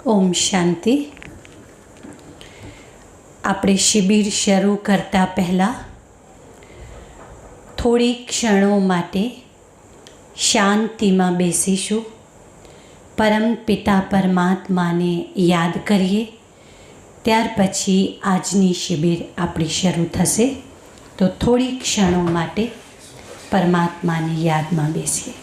ओम शांति। આપણે શિબિર શરૂ કરતા પહેલાં થોડી ક્ષણો માટે શાંતિમાં બેસીશું, પરમ પિતા પરમાત્માને યાદ કરીએ, ત્યાર પછી આજની શિબિર આપણી શરૂ થશે. તો થોડી ક્ષણો માટે પરમાત્માની યાદમાં બેસીએ.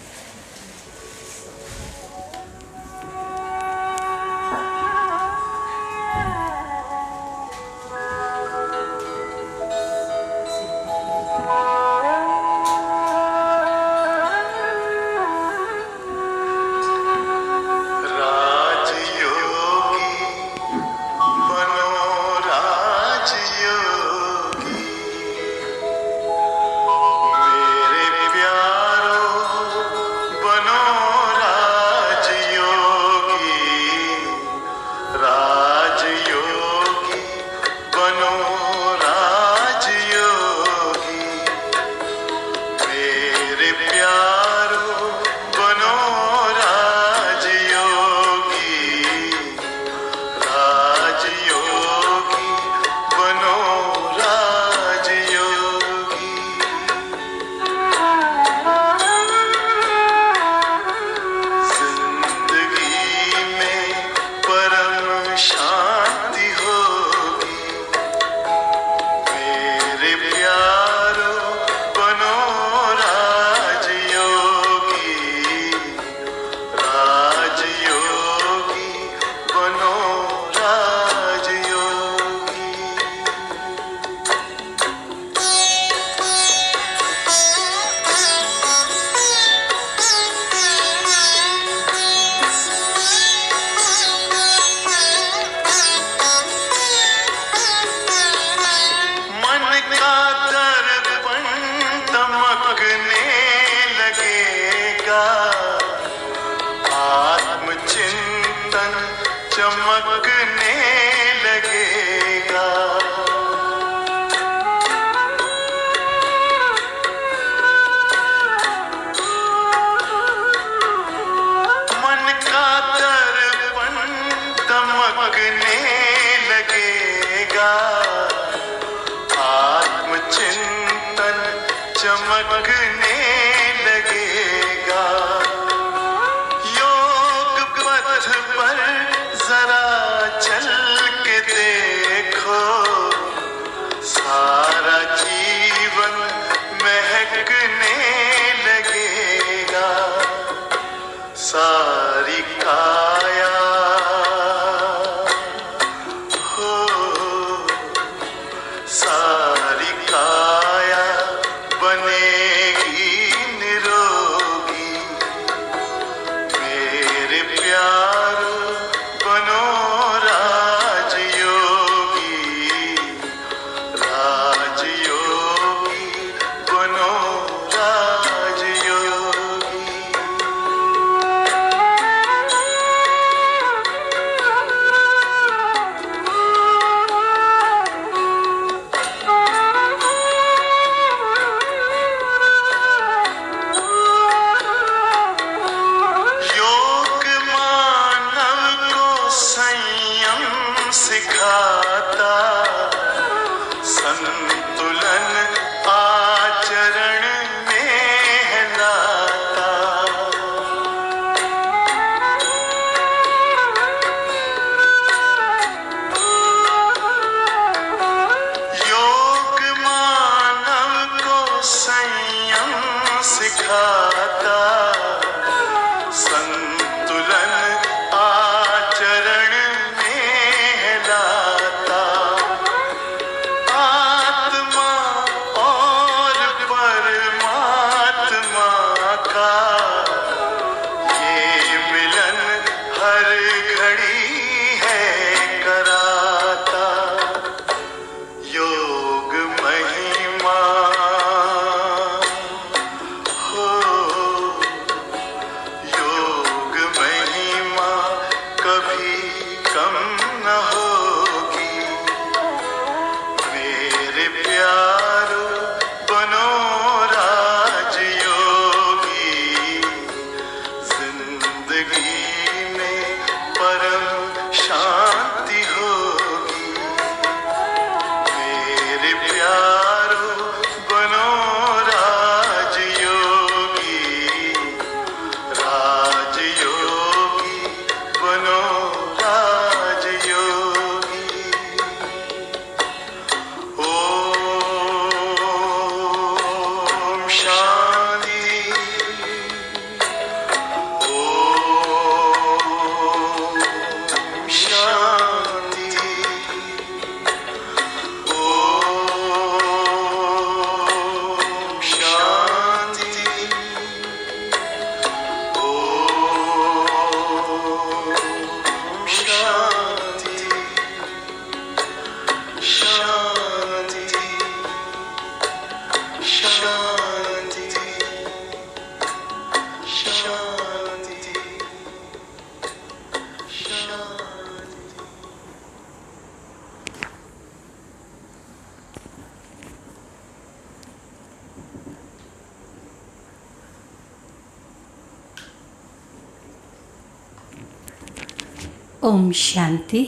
ઓમ શાંતિ.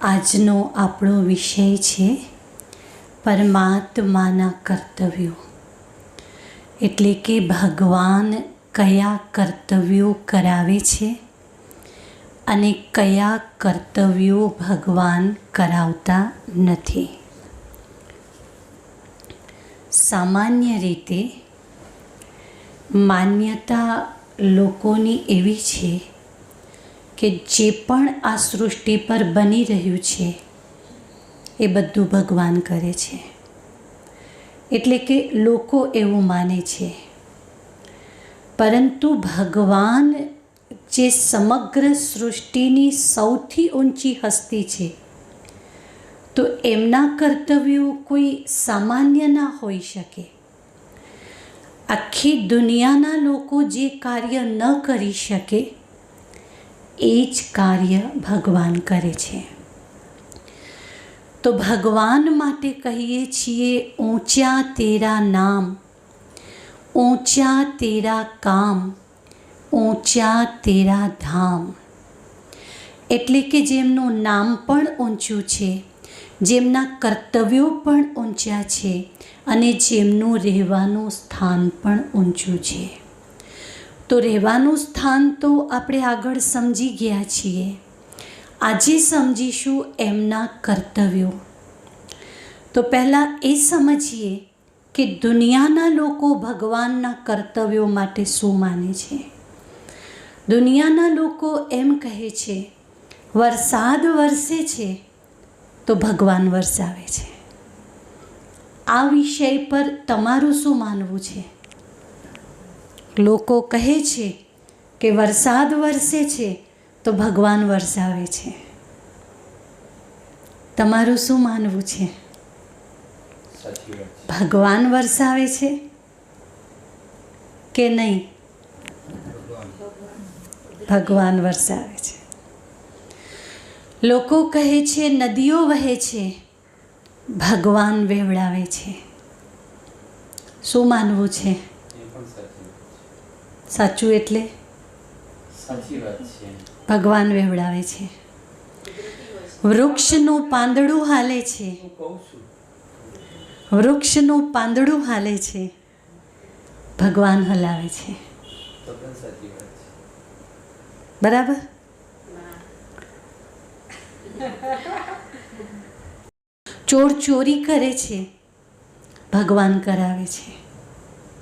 આજનો આપણો વિષય છે પરમાત્માના કર્તવ્યો, એટલે કે ભગવાન કયા કર્તવ્યો કરાવે છે અને કયા કર્તવ્યો ભગવાન કરાવતા નથી. સામાન્ય રીતે માન્યતા લોકોની એવી છે કે જે પણ આ સૃષ્ટિ પર બની રહ્યું છે એ બધું ભગવાન કરે છે. એટલે કે લોકો એવું માને છે, પરંતુ ભગવાન જે સમગ્ર સૃષ્ટિની સૌથી ઊંચી હસ્તી છે, તો એમના કર્તવ્યો કોઈ સામાન્ય ના હોઈ શકે. આખી દુનિયાના લોકો જે કાર્ય ન કરી શકે એ જ કાર્ય ભગવાન કરે છે. તો ભગવાન માટે કહીએ છીએ ઊંચા તેરા નામ, ઊંચા તેરા કામ, ઊંચા તેરા ધામ. એટલે કે જેમનું નામ પણ ઊંચું છે, જેમના કર્તવ્યો પણ ઊંચા છે અને જેમનું રહેવાનું સ્થાન પણ ઊંચું છે. તો રહેવાનું સ્થાન તો આપણે આગળ સમજી ગયા છીએ. આજે સમજીશું એમના કર્તવ્યો. તો પહેલાં એ સમજીએ કે દુનિયાના લોકો ભગવાનના કર્તવ્યો માટે શું માને છે. દુનિયાના લોકો એમ કહે છે વરસાદ વરસે છે તો ભગવાન વરસાવે છે. આ વિષય પર તમારું શું માનવું છે? લોકો કહે છે કે વરસાદ વરસે છે તો ભગવાન વરસાવે છે. તમારું શું માનવું છે? ભગવાન વરસાવે છે કે નહીં? ભગવાન વરસાવે છે. લોકો કહે છે નદીઓ વહે છે, ભગવાન વહેવડાવે છે. શું માનવું છે? સાચું એટલે ભગવાન વહેવડાવે છે. વૃક્ષનું પાંદડું હાલે છે, વૃક્ષનું પાંદડું હાલે છે, ભગવાન હલાવે છે. બરાબર? ચોર ચોરી કરે છે, ભગવાન કરાવે છે.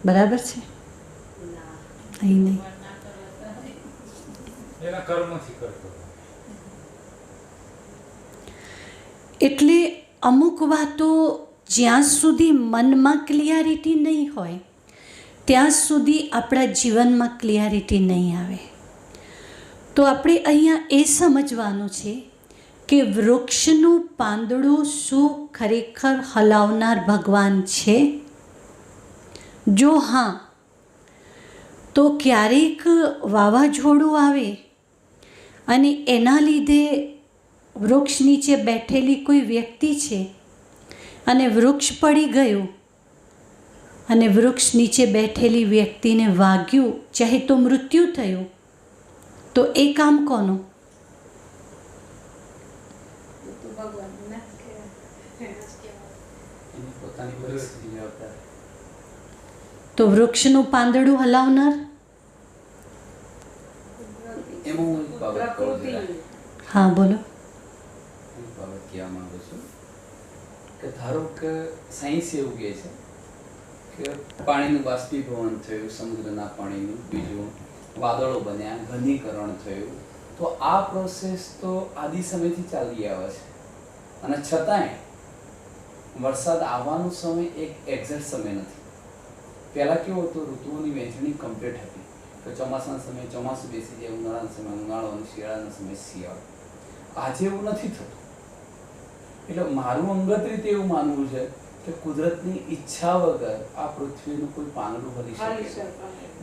બરાબર છે? અહીં નહીં. એટલે અમુક વાતો જ્યાં સુધી મનમાં ક્લિયરિટી નહીં હોય ત્યાં સુધી આપણા જીવનમાં ક્લિયરિટી નહીં આવે. તો આપણે અહીંયા એ સમજવાનું છે કે વૃક્ષનું પાંદડું શું ખરેખર હલાવનાર ભગવાન છે? જો હા, તો ક્યારેક વાવાઝોડું આવે અને એના લીધે વૃક્ષ નીચે બેઠેલી કોઈ વ્યક્તિ છે અને વૃક્ષ પડી ગયું અને વૃક્ષ નીચે બેઠેલી વ્યક્તિને વાગ્યું, ચાહે તો મૃત્યુ થયું, તો એ કામ કોનું? તો વૃક્ષનું પાંદડું હલાવનાર? હા બોલો. ધારો કે સાયન્સ એવું કહે છે કે પાણીનું બાષ્પીભવન થયું, સમુદ્રના પાણીનું, બીજું વાદળો બન્યા, ઘનીકરણ થયું. તો આ પ્રોસેસ તો આદિ સમયથી ચાલી આવે છે અને છતાંય વરસાદ આવવાનો સમય એક એક્ઝેક્ટ સમય નથી. પહેલાં કેવું હતું, ઋતુઓની વહેંચણી કમ્પ્લીટ હતી કે ચોમાસાના સમયે ચોમાસું બેસી જાય, ઉનાળાના સમયે ઉનાળો અને શિયાળાના સમયે શિયાળો. આજે એવું નથી થતું. એટલે મારું અંગત રીતે એવું માનવું છે કે કુદરતની ઈચ્છા વગર આ પૃથ્વીનું કોઈ પાંદડું હલી શકે.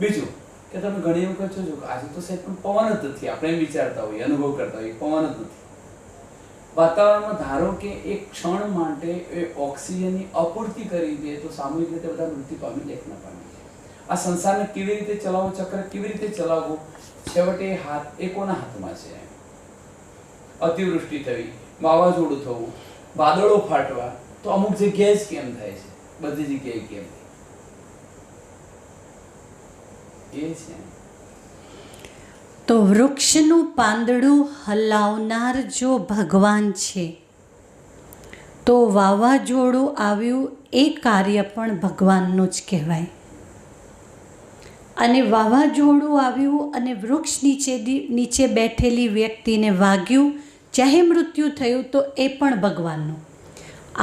બીજું કે તમે ઘણી વખત જોજો કે આજે તો સાહેબ પણ પવન જ નથી. આપણે એમ વિચારતા હોઈએ, અનુભવ કરતા હોઈએ, પવન જ નથી. વાતાવરણમાં ધારો કે એક ક્ષણ માટે એ ઓક્સિજનની અપૂર્તિ કરી દે તો સામૂહિક રીતે બધા મૃત્યુ પામી, લેખ ના પામી. આ સંસારને કેવી રીતે ચલાવવું, ચક્ર કેવી રીતે ચલાવવું, છેવટે હાથ એ કોના હાથમાં છે? અતિવૃષ્ટિ થવી, વાવાઝોડું થવું, વાદળો ફાટવા, તો અમુક જગ્યાએ જ કેમ થાય છે, બધી જગ્યાએ કેમ થાય? એ છે. તો વૃક્ષનું પાંદડું હલાવનાર જો ભગવાન છે, તો વાવાઝોડું આવ્યું એ કાર્ય પણ ભગવાનનું જ કહેવાય. અને વાવાઝોડું આવ્યું અને વૃક્ષ નીચે બેઠેલી વ્યક્તિને વાગ્યું, ચાહે મૃત્યુ થયું, તો એ પણ ભગવાનનું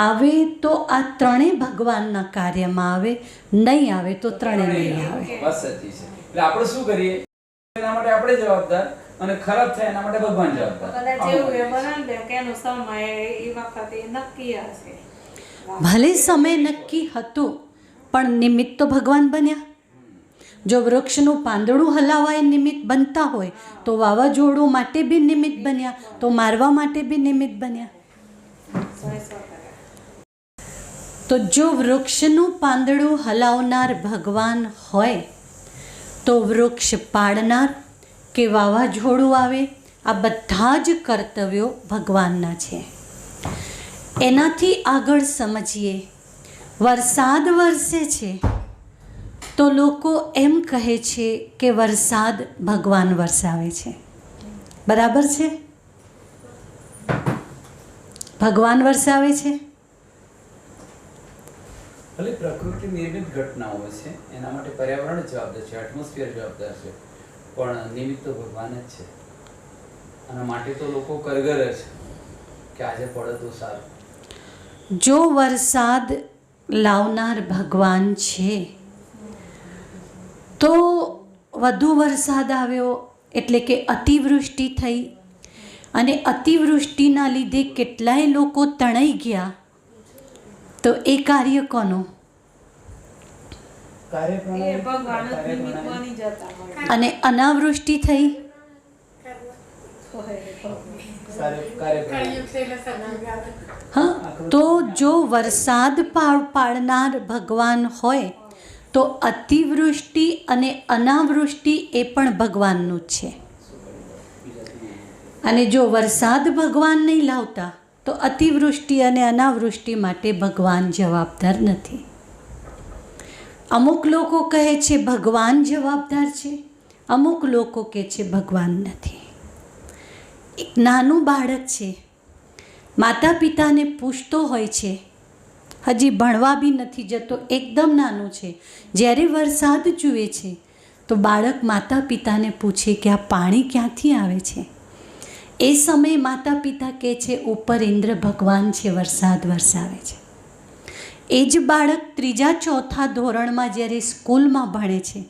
આવે. તો આ ત્રણેય ભગવાનના કાર્યમાં આવે, નહીં આવે તો ત્રણેય નહીં આવે. બસ સાચી છે. એટલે આપણે શું કરીએ, એના માટે આપણે જવાબદાર, અને ખરાબ થાય એના માટે ભગવાન જવાબદાર. ભલે સમય નક્કી હતો, પણ નિમિત્ત તો ભગવાન બન્યા. જો વૃક્ષનું પાંદડું હલાવવા એ નિમિત્ત બનતા હોય, તો વાવાઝોડું માટે બી નિમિત્ત બન્યા, તો મારવા માટે બી નિમિત્ત બન્યા. તો જો વૃક્ષનું પાંદડું હલાવનાર ભગવાન હોય, તો વૃક્ષ પાડનાર કે વાવાઝોડું આવે, આ બધા જ કર્તવ્યો ભગવાનના છે. એનાથી આગળ સમજીએ, વરસાદ વરસે છે તો લોકો એમ કહે છે કે વરસાદ ભગવાન વરસાવે છે. બરાબર છે? ભગવાન વરસાવે છે. ભલે પ્રકૃતિ નિર્મિત ઘટનાઓ છે, એના માટે પર્યાવરણ જવાબદાર છે, એટમોસ્ફિયર જવાબદાર છે, પણ નિમિત્ત તો ભગવાન જ છે. આના માટે તો લોકો કરગર છે કે આજે પડે તો સારું. જો વરસાદ લાવનાર ભગવાન છે, તો વધુ વરસાદ આવ્યો એટલે કે અતિવૃષ્ટિ થઈ, અને અતિવૃષ્ટિના લીધે કેટલાય લોકો તણાઈ ગયા, તો એ કાર્ય કોનું? અને અનાવૃષ્ટિ થઈ, હા, તો જો વરસાદ પાડનાર ભગવાન હોય, તો અતિવૃષ્ટિ અને અનાવૃષ્ટિ એ પણ ભગવાનનું જ છે. અને જો વરસાદ ભગવાન નહીં લાવતા, તો અતિવૃષ્ટિ અને અનાવૃષ્ટિ માટે ભગવાન જવાબદાર નથી. અમુક લોકો કહે છે ભગવાન જવાબદાર છે, અમુક લોકો કહે છે ભગવાન નથી. એક નાનું બાળક છે, માતા પિતાને પૂછતો હોય છે, હજી ભણવા બી નથી જતો, એકદમ નાનું છે, જ્યારે વરસાદ જુએ છે તો બાળક માતા પિતાને પૂછે કે આ પાણી ક્યાંથી આવે છે? એ સમયે માતા પિતા કહે છે ઉપર ઇન્દ્ર ભગવાન છે, વરસાદ વરસાવે છે. એ જ બાળક 3-4 ધોરણમાં જ્યારે સ્કૂલમાં ભણે છે,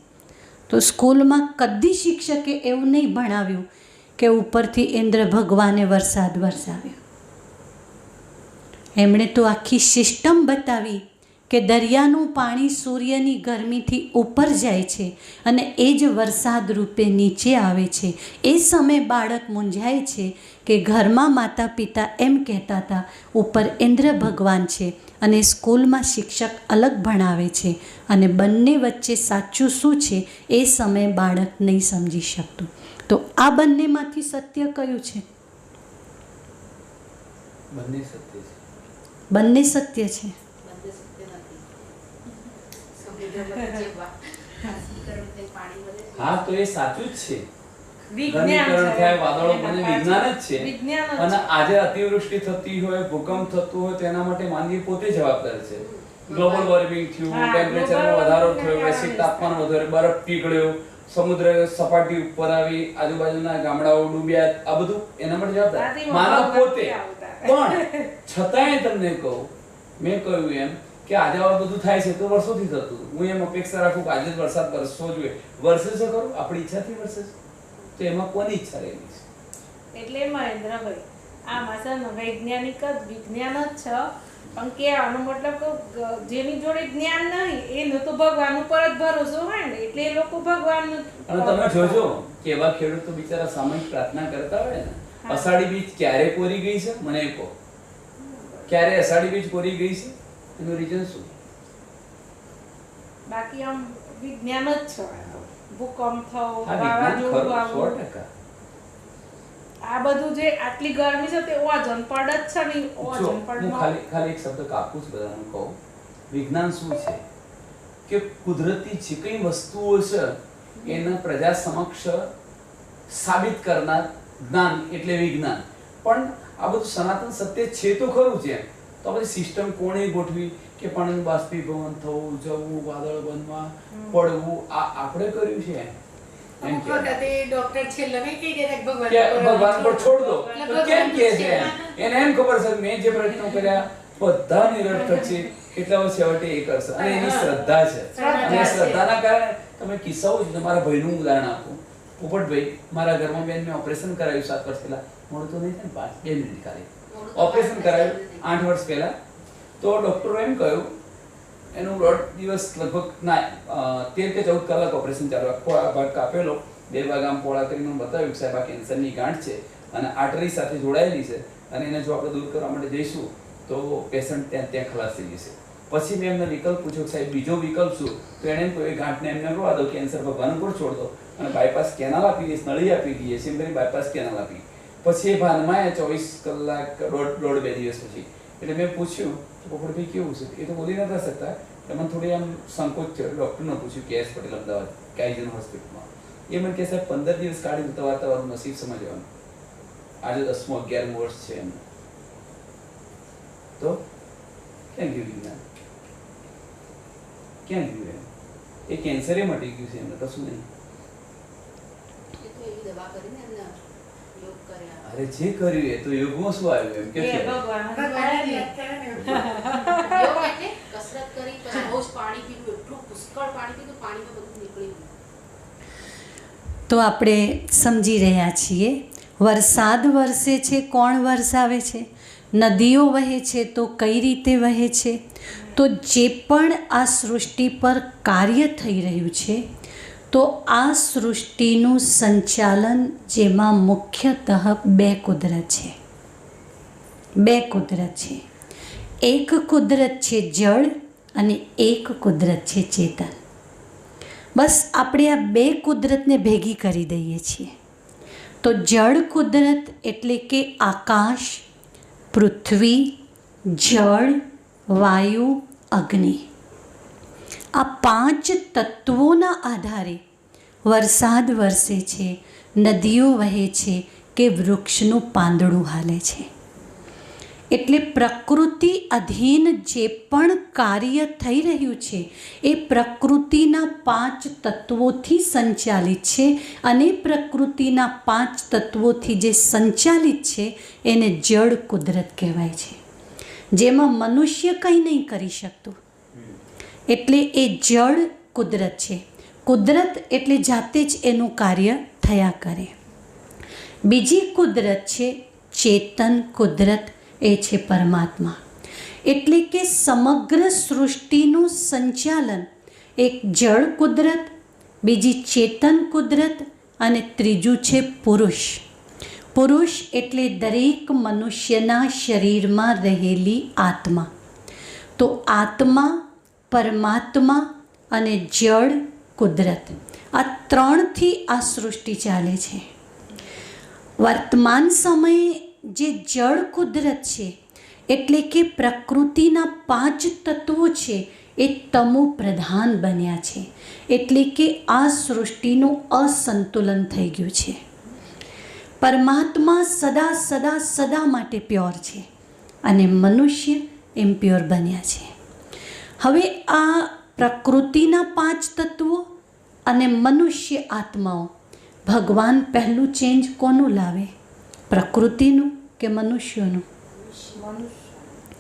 તો સ્કૂલમાં કદી શિક્ષકે એવું નહીં ભણાવ્યું કે ઉપરથી ઇન્દ્ર ભગવાને વરસાદ વરસાવ્યો. એમણે તો આખી સિસ્ટમ બતાવી કે દરિયાનું પાણી સૂર્યની ગરમીથી ઉપર જાય છે અને એ જ વરસાદ રૂપે નીચે આવે છે. એ સમયે બાળક મૂંઝાય છે કે ઘરમાં માતા પિતા એમ કહેતા હતા ઉપર ઇન્દ્ર ભગવાન છે, અને સ્કૂલમાં શિક્ષક અલગ ભણાવે છે, અને બંને વચ્ચે સાચું શું છે એ સમયે બાળક નહીં સમજી શકતું. તો આ બંનેમાંથી સત્ય કયું છે? બંને સત્ય છે. બંને સત્ય છે. હા, તો એ સાચું જ છે. ઘનીકરણ થાય, વાદળો બને, વિજ્ઞાન જ છે. અને આજે અતિવૃષ્ટિ થતી હોય, ભૂકંપ થતું હોય, તેના માટે માનવી પોતે જવાબદાર છે. ગ્લોબલ વોર્મિંગ થયું, ટેમ્પરેચરમાં વધારો થયો, વૈશ્વિક તાપમાન વધારે, બરફ પીગળ્યો, સમુદ્ર સપાટી ઉપર આવી, આજુબાજુના ગામડાઓ ડૂબ્યા, આ બધું એના માટે જવાબદાર માનવ પોતે. પણ છતાંય તમને કહું, મેં કહ્યું એમ કે આજે આ બધું થાય છે તો વર્ષોથી થતું. હું એમ અપેક્ષા રાખું કે આજે જ વરસાદ વરસવો જોઈએ. વરસે છે ખરું, આપણી ઈચ્છાથી વરસે છે, તો એમાં કોની ઈચ્છા રહેલી છે? એટલે મહેન્દ્રભાઈ, આમાં છે ને વૈજ્ઞાનિક જ વિજ્ઞાન જ છે, પણ કહેવાનો મતલબ કે જેની જોડે જ્ઞાન નહીં એનો તો ભગવાન ઉપર જ ભરોસો હોય ને, એટલે એ લોકો ભગવાનનું. અને તમે જોજો કે એવા ખેડૂતો બિચારા સામૂહિક પ્રાર્થના કરતા હોય ને, અષાઢી બીજ ક્યારે કોરી ગઈ છે મને કહો, ક્યારે અષાઢી બીજ કોરી ગઈ છે? એનું રીઝન શું? બાકી આમ વિજ્ઞાન જ છે આ તો. ભૂકંપ થવો, આ વિજ્ઞાન ખરું, વાવાઝોડું 100%. આવવું, આ બધું જે આટલી ગરમી છે તે ઓઝોન પડ જ છે ને. જો ઓઝોન હું પડનો ખાલી એક શબ્દ કાપું છું, બધાને કહું. વિજ્ઞાન શું છે કે કુદરતી જે કઈ વસ્તુઓ છે એને પ્રજા સમક્ષ સાબિત કરનાર જ્ઞાન એટલે વિજ્ઞાન. પણ આ બધું સનાતન સત્ય છે તો ખરું છે, તો આ બધી સિસ્ટમ કોણે ગોઠવી કે પાણીનું બાષ્પીભવન થવું, જવું, વાદળ બનવા, પડવું, આ આપણે કર્યું છે એમ કે ડોક્ટર છેલ્લે નહીં કહી દેતા કે કે ભગવાન પર છોડ દો. એટલે તો કેમ ભગવાન કે છે. છે એને એમ ખબર છે મેં જે પ્રયત્નો કર્યા બધા નિરર્થક છે, એટલે હવે છેવટે એ કરશે. અને એની શ્રદ્ધા છે, અને એ શ્રદ્ધાના કારણે તમે કિસ્સાઓ છે. તમારા ભાઈનું ઉદાહરણ આપું. પોપટભાઈ, મારા ઘરમાં બેન મેં ઓપરેશન કરાવ્યું 7 વર્ષ પહેલા. મોડું તો નહીં થાય ને, 2 મિનિટ ખાલી ઓપરેશન કરાવ્યું 8 વર્ષ પહેલા. તો ડોક્ટરો એમ કહ્યું એનું 1.5 દિવસ લગભગ ના 13 કે 14 કલાક ઓપરેશન ચાલુ. આખો આ ભાગ કાપેલો, 2 ભાગ આમ પોળા કરીને બતાવ્યું કે સાહેબ આ કેન્સરની ગાંઠ છે અને આર્ટરી સાથે જોડાયેલી છે, અને એને જો આપણે દૂર કરવા માટે જઈશું તો પેશન્ટ ત્યાં ખલાસ થઈ જશે. પછી મેં એમને વિકલ્પ પૂછ્યો કે સાહેબ બીજો વિકલ્પ શું? તો એણે એમ કહ્યું ગાંઠને એમને રોવા દો, કેન્સર ભગવાન ઉપર છોડ દો અને બાયપાસ કેનાલ આપી દઈશ, નળી આપી દઈએ, સિમ્પલી બાયપાસ કેનાલ આપી. પછી એ ભાનમાં 24 કલાક, 1.5-2 દિવસ પછી એટલે મેં પૂછ્યું પોપટભાઈ કેવું છે? એ તો બોલી નતા શકતા. એટલે મને થોડી આમ સંકોચ થયો. ડૉક્ટરને પૂછ્યું કે એસ પટેલ અમદાવાદ કાઈજન હોસ્પિટલમાં. એ મને કહે સાહેબ 15 દિવસ કાઢી તો તમારું નસીબ સમજવાનું. આજે 10મું 11મું વર્ષ છે એમને. તો ક્યાં ગયું વિજ્ઞાન? ક્યાં ગયું એમ? એ કેન્સરે મટી ગયું છે એમને, કશું નહીં. અરે જે કર્યું એ તો યોગમાં શું આવ્યું એમ કે એ છે. ભગવાન જ ભગવાન જ બોલે. યાદ કરે ને. યોગ એટલે કસરત કરી પછી બહુ જ પાણી પીવું, એટલું પુષ્કળ પાણી પીવું પાણીમાં બધું નીકળી ગયું. તો આપણે સમજી રહ્યા છીએ વરસાદ વરસે છે, કોણ વરસાવે છે, નદીઓ વહે છે તો કઈ રીતે વહે છે. તો જે પણ આ સૃષ્ટિ પર કાર્ય થઈ રહ્યું છે, તો આ સૃષ્ટિનું સંચાલન જેમાં મુખ્યતઃ 2 કુદરત છે. 2 કુદરત છે. એક કુદરત છે જળ અને એક કુદરત છે ચેતન. બસ આપણે આ 2 કુદરતને ભેગી કરી દઈએ છીએ. તો જળ કુદરત એટલે કે આકાશ, પૃથ્વી, જળ, વાયુ, અગ્નિ, આ 5 તત્વોના આધારે વરસાદ વરસે છે, નદીઓ વહે છે કે વૃક્ષનું પાંદડું હાલે છે. એટલે પ્રકૃતિ અધીન જે પણ કાર્ય થઈ રહ્યું છે એ પ્રકૃતિના 5 તત્વોથી સંચાલિત છે, અને પ્રકૃતિના 5 તત્વોથી જે સંચાલિત છે એને જળ કુદરત કહેવાય છે, જેમાં મનુષ્ય કંઈ નહીં કરી શકતું. એટલે એ જળ કુદરત છે. કુદરત એટલે જાતે જ એનું કાર્ય થયા કરે. બીજી કુદરત છે ચેતન કુદરત, એ છે પરમાત્મા. એટલે કે સમગ્ર સૃષ્ટિનું સંચાલન એક જળ કુદરત, બીજી ચેતન કુદરત અને ત્રીજું છે પુરુષ. પુરુષ એટલે દરેક મનુષ્યના શરીરમાં રહેલી આત્મા. તો આત્મા, પરમાત્મા અને જળ કુદરત, આ 3થી આ સૃષ્ટિ ચાલે છે. વર્તમાન સમયે જે જળ કુદરત છે એટલે કે પ્રકૃતિના 5 તત્વો છે એ તમો પ્રધાન બન્યા છે. એટલે કે આ સૃષ્ટિનું અસંતુલન થઈ ગયું છે. પરમાત્મા સદા સદા સદા માટે પ્યોર છે અને મનુષ્ય ઇમ્પ્યોર બન્યા છે. હવે આ પ્રકૃતિના 5 તત્વો અને મનુષ્ય આત્માઓ, ભગવાન પહેલું ચેન્જ કોનું લાવે? પ્રકૃતિનું કે મનુષ્યનું?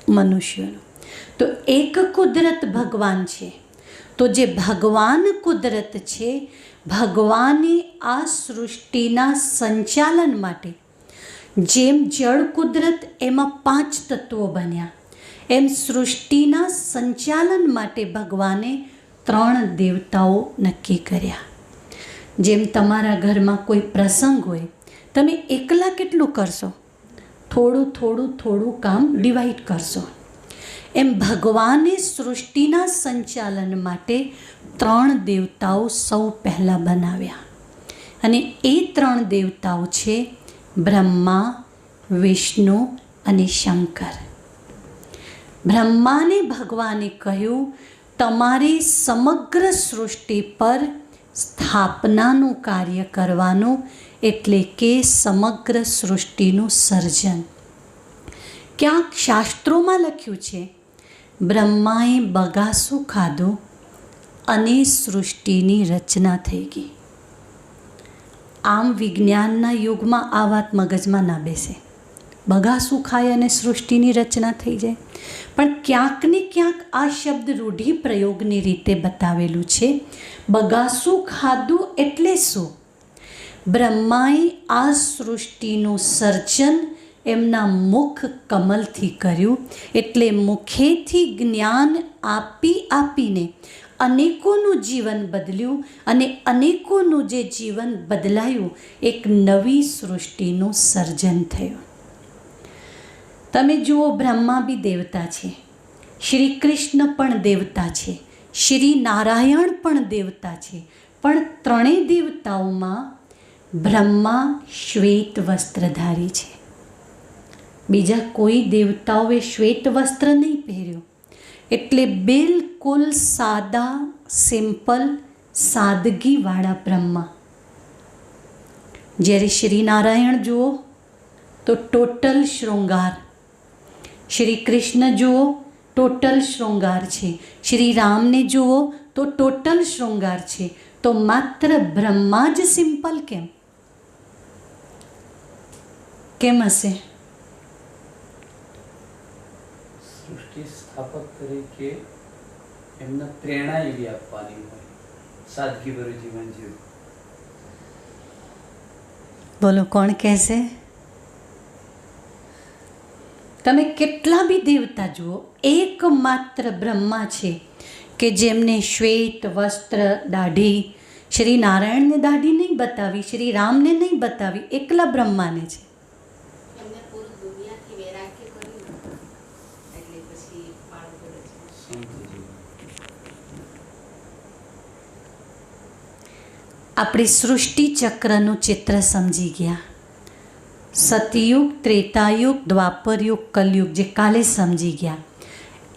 મનુષ્યનું. તો એક કુદરત ભગવાન છે. તો જે ભગવાન કુદરત છે, ભગવાને આ સૃષ્ટિના સંચાલન માટે જેમ જળ કુદરત એમાં 5 તત્વો બન્યા, એમ સૃષ્ટિના સંચાલન માટે ભગવાને 3 દેવતાઓ નક્કી કર્યા. જેમ તમારા ઘરમાં કોઈ પ્રસંગ હોય, તમે એકલા કેટલું કરશો? થોડું થોડું થોડું કામ ડિવાઈડ કરશો. એમ ભગવાને સૃષ્ટિના સંચાલન માટે 3 દેવતાઓ સૌ પહેલાં બનાવ્યા. અને એ 3 દેવતાઓ છે બ્રહ્મા, વિષ્ણુ અને શંકર. બ્રહ્માને ભગવાને કહ્યું, તમારે સમગ્ર સૃષ્ટિ પર સ્થાપનાનું કાર્ય કરવાનું, એટલે કે સમગ્ર સૃષ્ટિનું સર્જન. ક્યાંક શાસ્ત્રોમાં લખ્યું છે, બ્રહ્માએ બગાસું ખાધું અને સૃષ્ટિની રચના થઈ ગઈ. આમ વિજ્ઞાનના યુગમાં આ વાત મગજમાં ના બેસે. બગાસું ખાય અને સૃષ્ટિની રચના થઈ જાય. પણ ક્યાંક ને ક્યાંક આ શબ્દ રૂઢિપ્રયોગની રીતે બતાવેલું છે. બગાસું ખાધું એટલે શું? બ્રહ્માએ આ સૃષ્ટિનું સર્જન એમના મુખ કમલથી કર્યું. એટલે મુખેથી જ્ઞાન આપી આપીને અનેકોનું જીવન બદલ્યું, અને અનેકોનું જે જીવન બદલાયું, એક નવી સૃષ્ટિનું સર્જન થયું. તમે જુઓ, બ્રહ્મા બી દેવતા છે, શ્રી કૃષ્ણ પણ દેવતા છે, શ્રી નારાયણ પણ દેવતા છે. પણ 3 દેવતાઓમાં બ્રહ્મા શ્વેત વસ્ત્રધારી છે. બીજા કોઈ દેવતાઓએ શ્વેત વસ્ત્ર નહીં પહેર્યું. એટલે બિલકુલ સાદા, સિમ્પલ, સાદગીવાળા બ્રહ્મા. જ્યારે શ્રી નારાયણ જુઓ તો ટોટલ શૃંગાર, શ્રી કૃષ્ણ જુઓ ટોટલ શૃંગાર છે, શ્રી રામને જુઓ તો ટોટલ શૃંગાર છે. તો માત્ર બ્રહ્મા જ સિમ્પલ કેમ હશે? સૃષ્ટિ સ્થાપક તરીકે એમને પ્રેરણા એવી આપવાની હોય, સાદગીભર્યું જીવન જીવવું. બોલો, કોણ કહેશે? તમે કેટલા બી દેવતા જુઓ, એકમાત્ર બ્રહ્મા છે કે જેમને શ્વેત વસ્ત્ર, દાઢી, શ્રી નારાયણને દાઢી નહીં બતાવી, શ્રી રામને નહીં બતાવી, એકલા બ્રહ્માને છે. એમને પૂરું દુનિયાથી વૈરાગ્ય કર્યું એટલે પછી પાળવું પડે છે. આપણે સૃષ્ટિ ચક્રનું ચિત્ર સમજી ગયા. સતયુગ, ત્રેતાયુગ, દ્વાપરયુગ, કલયુગ જે કાલે સમજી ગયા.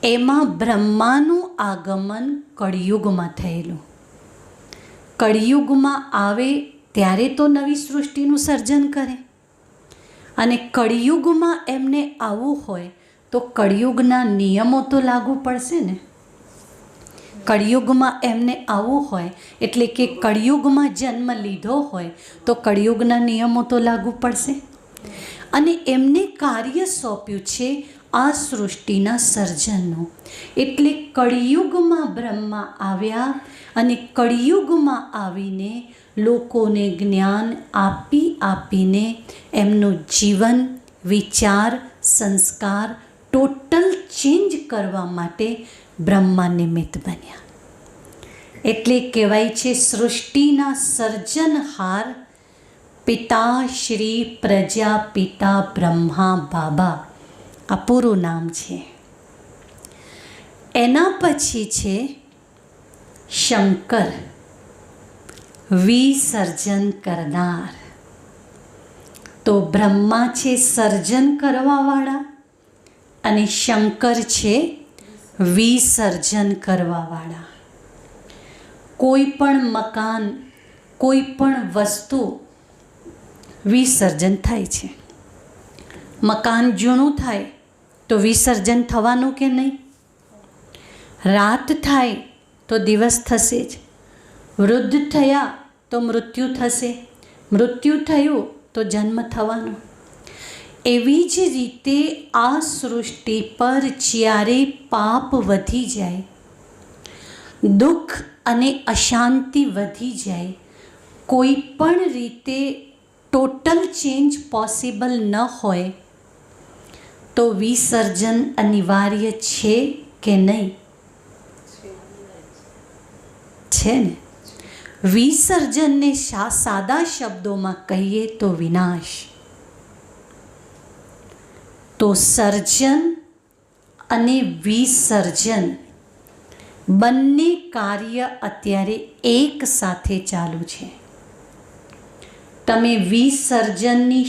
એમાં બ્રહ્માનું આગમન કળિયુગમાં થયેલું. કળિયુગમાં આવે ત્યારે તો નવી સૃષ્ટિનું સર્જન કરે. અને કળિયુગમાં એમને આવવું હોય તો કળિયુગના નિયમો તો લાગુ પડશે ને. કળિયુગમાં એમને આવવું હોય એટલે કે કળિયુગમાં જન્મ લીધો હોય તો કળિયુગના નિયમો તો લાગુ પડશે. અને એમને કાર્ય સોંપ્યું છે આ સૃષ્ટિના સર્જનનું. એટલે કળિયુગમાં બ્રહ્મા આવ્યા અને કળિયુગમાં આવીને લોકોને જ્ઞાન આપી આપીને એમનું જીવન, વિચાર, સંસ્કાર ટોટલ ચેન્જ કરવા માટે બ્રહ્મા નિમિત્ત બન્યા. એટલે કહેવાય છે સૃષ્ટિના સર્જનહાર પિતા શ્રી પ્રજાપિતા બ્રહ્મા બાબા, આ પૂરું નામ છે. એના પછી છે શંકર, વિસર્જન કરનાર. તો બ્રહ્મા છે સર્જન કરવાવાળા અને શંકર છે વિસર્જન કરવાવાળા. કોઈ પણ મકાન, કોઈ પણ વસ્તુ વિસર્જન થાય છે. મકાન જૂનું થાય તો વિસર્જન થવાનું કે નહીં? રાત થાય તો દિવસ થશે જ. વૃદ્ધ થયા તો મૃત્યુ થશે, મૃત્યુ થયું તો જન્મ થવાનો. એવી જ રીતે આ સૃષ્ટિ પર જ્યારે પાપ વધી જાય, દુઃખ અને અશાંતિ વધી જાય, કોઈ પણ રીતે ટોટલ ચેન્જ પોસિબલ ન હોય તો વિસર્જન અનિવાર્ય છે કે નહીં? છે ને. વિસર્જનને સાદા શબ્દોમાં કહીએ તો વિનાશ. તો સર્જન અને વિસર્જન બંને કાર્ય અત્યારે એક સાથે ચાલુ છે. તમે વિસર્જનની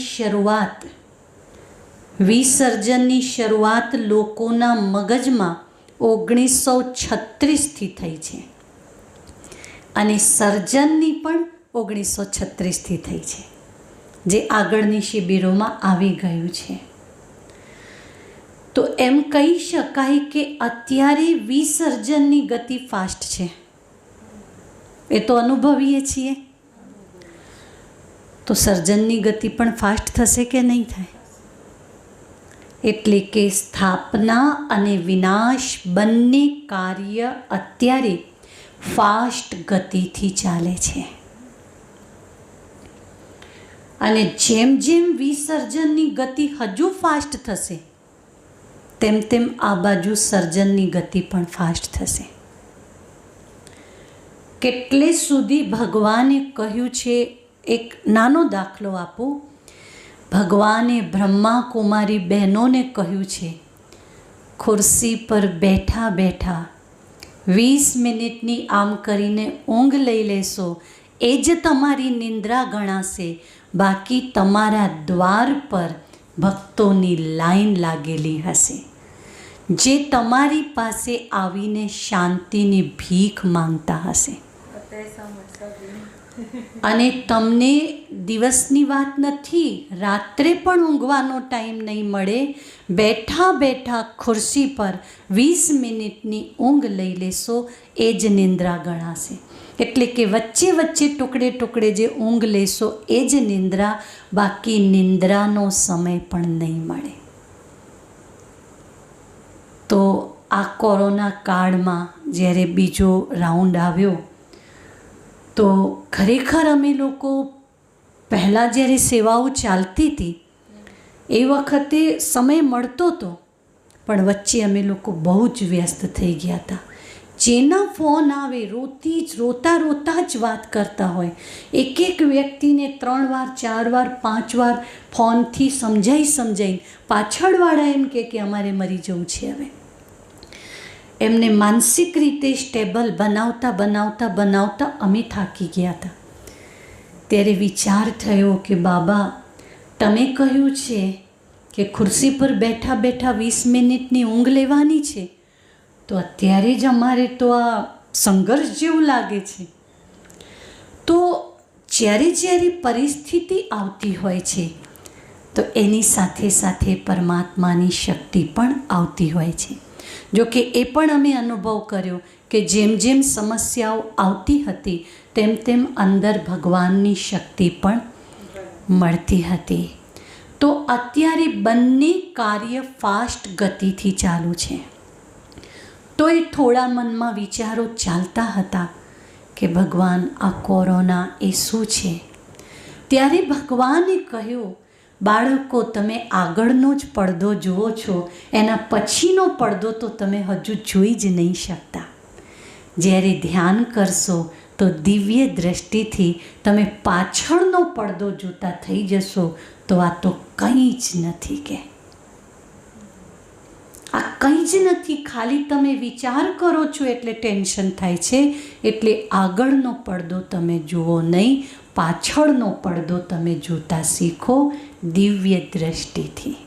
શરૂઆત લોકોના મગજમાં 1936થી થઈ છે અને સર્જનની પણ 1936થી થઈ છે, જે આગળની શિબિરોમાં આવી ગયું છે. તો એમ કહી શકાય કે અત્યારે વિસર્જનની ગતિ ફાસ્ટ છે. એ તો અનુભવીએ છીએ. તો સર્જનની ગતિ પણ ફાસ્ટ થશે કે નહીં થાય? એટલે કે સ્થાપના અને વિનાશ બંને કાર્ય અત્યારે ફાસ્ટ ગતિથી ચાલે છે. અને જેમ જેમ વિસર્જનની ગતિ હજુ ફાસ્ટ થશે તેમ તેમ આ બાજુ સર્જનની ગતિ પણ ફાસ્ટ થશે. કેટલે સુધી ભગવાને કહ્યું છે, એક નાનો દાખલો આપું. ભગવાને બ્રહ્મા કુમારી બહેનોને કહ્યું છે, ખુરશી પર બેઠા બેઠા 20 મિનિટની આમ કરીને ઊંઘ લઈ લેશો એ જ તમારી નિંદ્રા ગણાશે. બાકી તમારા દ્વાર પર ભક્તોની લાઈન લાગેલી હશે, જે તમારી પાસે આવીને શાંતિની ભીખ માંગતા હશે. અને તમને દિવસની વાત નથી, રાત્રે પણ ઊંઘવાનો ટાઈમ નહીં મળે. બેઠા બેઠા ખુરશી પર 20 મિનિટની ઊંઘ લઈ લેશો એ જ નિંદ્રા ગણાશે. એટલે કે વચ્ચે વચ્ચે ટુકડે ટુકડે જે ઊંઘ લેશો એ જ નિંદ્રા, બાકી નિંદ્રાનો સમય પણ નહીં મળે. તો આ કોરોના કાળમાં જ્યારે બીજો રાઉન્ડ આવ્યો તો ખરેખર અમે લોકો પહેલાં જ્યારે સેવાઓ ચાલતી હતી એ વખતે સમય મળતો હતો, પણ વચ્ચે અમે લોકો બહુ જ વ્યસ્ત થઈ ગયા હતા. જેના ફોન આવે રોતા જ વાત કરતા હોય. એક વ્યક્તિને 3 વાર 4 વાર 5 વાર ફોનથી સમજાઈને પાછળવાળા એમ કે અમારે મરી જવું છે. હવે એમને માનસિક રીતે સ્ટેબલ બનાવતા અમે થાકી ગયા હતા. ત્યારે વિચાર થયો કે બાબા, તમે કહ્યું છે કે ખુરશી પર બેઠા બેઠા 20 મિનિટની ઊંઘ લેવાની છે, તો અત્યારે જ અમારે તો આ સંઘર્ષ જેવું લાગે છે. તો જ્યારે પરિસ્થિતિ આવતી હોય છે તો એની સાથે સાથે પરમાત્માની શક્તિ પણ આવતી હોય છે. જો કે એ પણ અમે અનુભવ કર્યો કે જેમ જેમ સમસ્યાઓ આવતી હતી તેમ તેમ અંદર ભગવાનની શક્તિ પણ મળતી હતી. તો અત્યારે બંને કાર્ય ફાસ્ટ ગતિથી ચાલુ છે. તો એ થોડા મનમાં વિચારો ચાલતા હતા કે ભગવાન, આ કોરોના એ શું છે? ત્યારે ભગવાને કહ્યું, બાળકો, તમે આગળનો જ પડદો જુઓ છો, એના પછીનો પડદો તો તમે હજુ જોઈ જ નહીં શકતા. જ્યારે ધ્યાન કરશો તો દિવ્ય દ્રષ્ટિથી તમે પાછળનો પડદો જોતા થઈ જશો. તો આ તો કંઈ જ નથી, કે આ કંઈ જ નથી. ખાલી તમે વિચાર કરો છો એટલે ટેન્શન થાય છે. એટલે આગળનો પડદો તમે જુઓ નહીં, પાછળનો પડદો તમે જોતા શીખો દિવ્ય દ્રષ્ટિથી.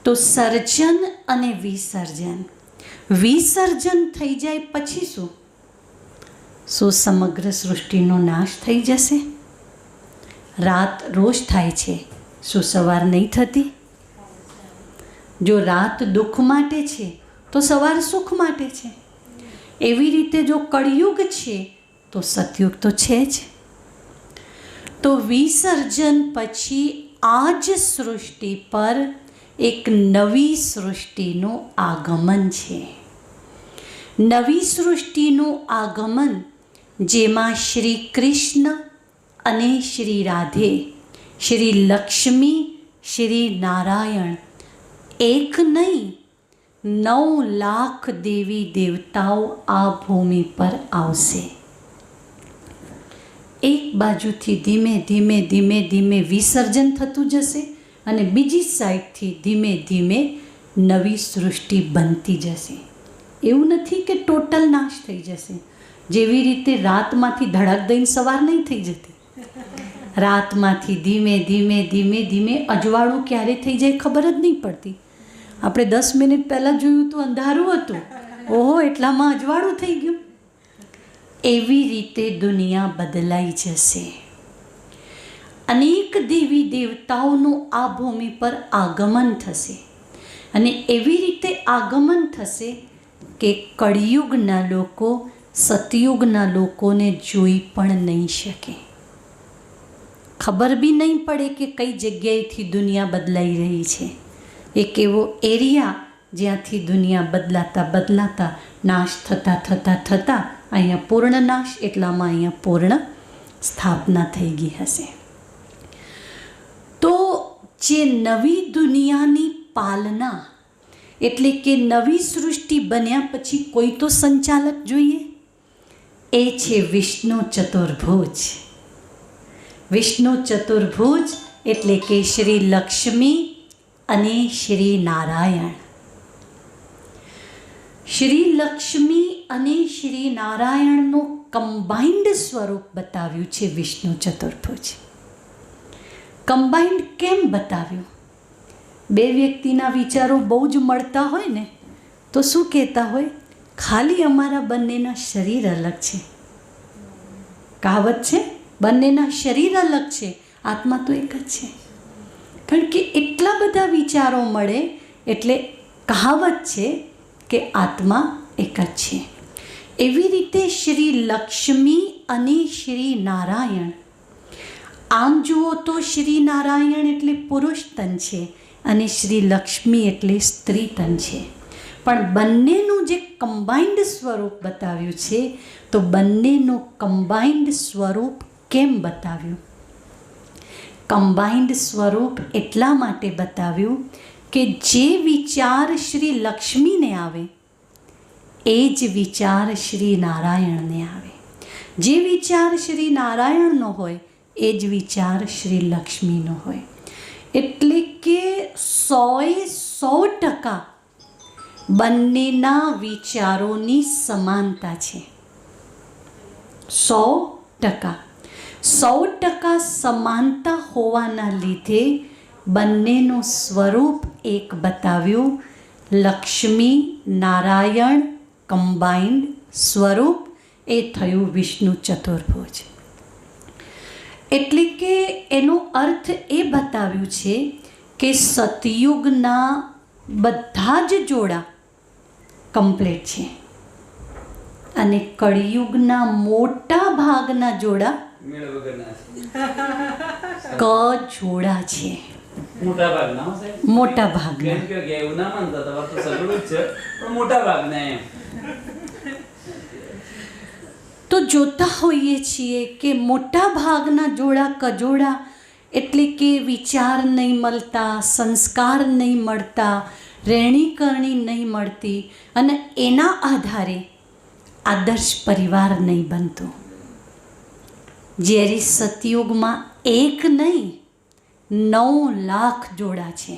તો સર્જન અને વિસર્જન થઈ જાય પછી શું સમગ્ર સૃષ્ટિનો નાશ થઈ જશે? રાત રોજ થાય છે, શું સવાર નહીં થતી? જો રાત દુઃખ માટે છે તો સવાર સુખ માટે છે. એવી રીતે જો કળિયુગ છે તો સતયુગ તો છે જ. તો વિસર્જન પછી આ જ સૃષ્ટિ પર એક નવી સૃષ્ટિનું આગમન છે. નવી સૃષ્ટિનું આગમન જેમાં શ્રી કૃષ્ણ અને શ્રી રાધે, શ્રી લક્ષ્મી, શ્રી નારાયણ એક નહીં 9 લાખ દેવી દેવતાઓ આ ભૂમિ પર આવશે. એક બાજુથી ધીમે ધીમે વિસર્જન થતું જશે, અને બીજી સાઈડથી ધીમે ધીમે નવી સૃષ્ટિ બનતી જશે. એવું નથી કે ટોટલ નાશ થઈ જશે. જેવી રીતે રાતમાંથી ધડાક દઈને સવાર નહીં થઈ જતી. રાતમાંથી ધીમે ધીમે ધીમે ધીમે અજવાળું ક્યારે થઈ જાય ખબર જ નહીં પડતી. આપણે 10 મિનિટ પહેલાં જોયું તો અંધારું હતું, ઓહો એટલામાં અજવાળું થઈ ગયું. એવી રીતે દુનિયા બદલાઈ જશે. અનેક દેવી દેવતાઓનું આ ભૂમિ પર આગમન થશે અને એવી રીતે આગમન થશે કે કળિયુગના લોકો સતયુગના લોકોને જોઈ પણ નહીં શકે. ખબર બી નહીં પડે કે કઈ જગ્યાએથી દુનિયા બદલાઈ રહી છે. એક એવો એરિયા જ્યાંથી દુનિયા બદલાતા બદલાતા નાશ થતાં થતાં થતાં અહીંયા પૂર્ણ નાશ એટલામાં અહીંયા પૂર્ણ સ્થાપના થઈ ગઈ હશે. તો જે નવી દુનિયાની પાલના એટલે કે નવી સૃષ્ટિ બન્યા પછી કોઈ તો સંચાલક જોઈએ. એ છે વિષ્ણુ ચતુર્ભુજ. વિષ્ણુ ચતુર્ભુજ એટલે કે શ્રી લક્ષ્મી અને શ્રી નારાયણ. શ્રી લક્ષ્મી અને શ્રી નારાયણનું કમ્બાઇન્ડ સ્વરૂપ બતાવ્યું છે વિષ્ણુ ચતુર્ભુજ. કમ્બાઇન્ડ કેમ બતાવ્યું? બે વ્યક્તિના વિચારો બહુ જ મળતા હોય ને તો શું કહેતા હોય, ખાલી અમારા બંનેના શરીર અલગ છે. કહાવત છે, બંનેના શરીર અલગ છે, આત્મા તો એક જ છે. કારણ કે એટલા બધા વિચારો મળે એટલે કહાવત છે કે આત્મા એક જ છે. એવી રીતે શ્રી લક્ષ્મી અને શ્રી નારાયણ, આમ જુઓ તો શ્રી નારાયણ એટલે પુરુષ તન છે અને શ્રી લક્ષ્મી એટલે સ્ત્રી તન છે. પણ બંનેનું જે કમ્બાઇન્ડ સ્વરૂપ બતાવ્યું છે તો બંનેનું કમ્બાઇન્ડ સ્વરૂપ કેમ બતાવ્યું? કમ્બાઇન્ડ સ્વરૂપ એટલા માટે બતાવ્યું કે જે વિચાર શ્રી લક્ષ્મીને આવે એ જ વિચાર શ્રી નારાયણને આવે. જે વિચાર શ્રી નારાયણનો હોય એ જ વિચાર શ્રી લક્ષ્મીનો હોય. એટલે કે 100% બંનેના વિચારોની સમાનતા છે. 100% સમાનતા હોવાના લીધે બંનેનું સ્વરૂપ એક બતાવ્યું. લક્ષ્મી નારાયણ કમ્બાઇન્ડ સ્વરૂપ એ થયું વિષ્ણુ ચતુર્ભુજ. એટલે કે એનો અર્થ એ બતાવ્યું છે કે સતયુગના બધા જ જોડા કમ્પ્લીટ છે અને કળિયુગના મોટા ભાગના જોડા મેળ વગરના ક જોડા છે. મોટા ભાગના હો સાહેબ, મોટા ભાગના. કેમ કે એવું ના માનતા, તમારે તો સગળું જ છે પણ મોટા ભાગના એમ. તો જોતા હોઈએ છીએ કે મોટા ભાગના જોડા કજોડા એટલે કે વિચાર નહીં મળતા, સંસ્કાર નહીં મળતા, રહેણીકરણી નહીં મળતી અને એના આધારે આદર્શ પરિવાર નહીં બનતો. જ્યારે સતયુગમાં એક નહીં 9 લાખ જોડા છે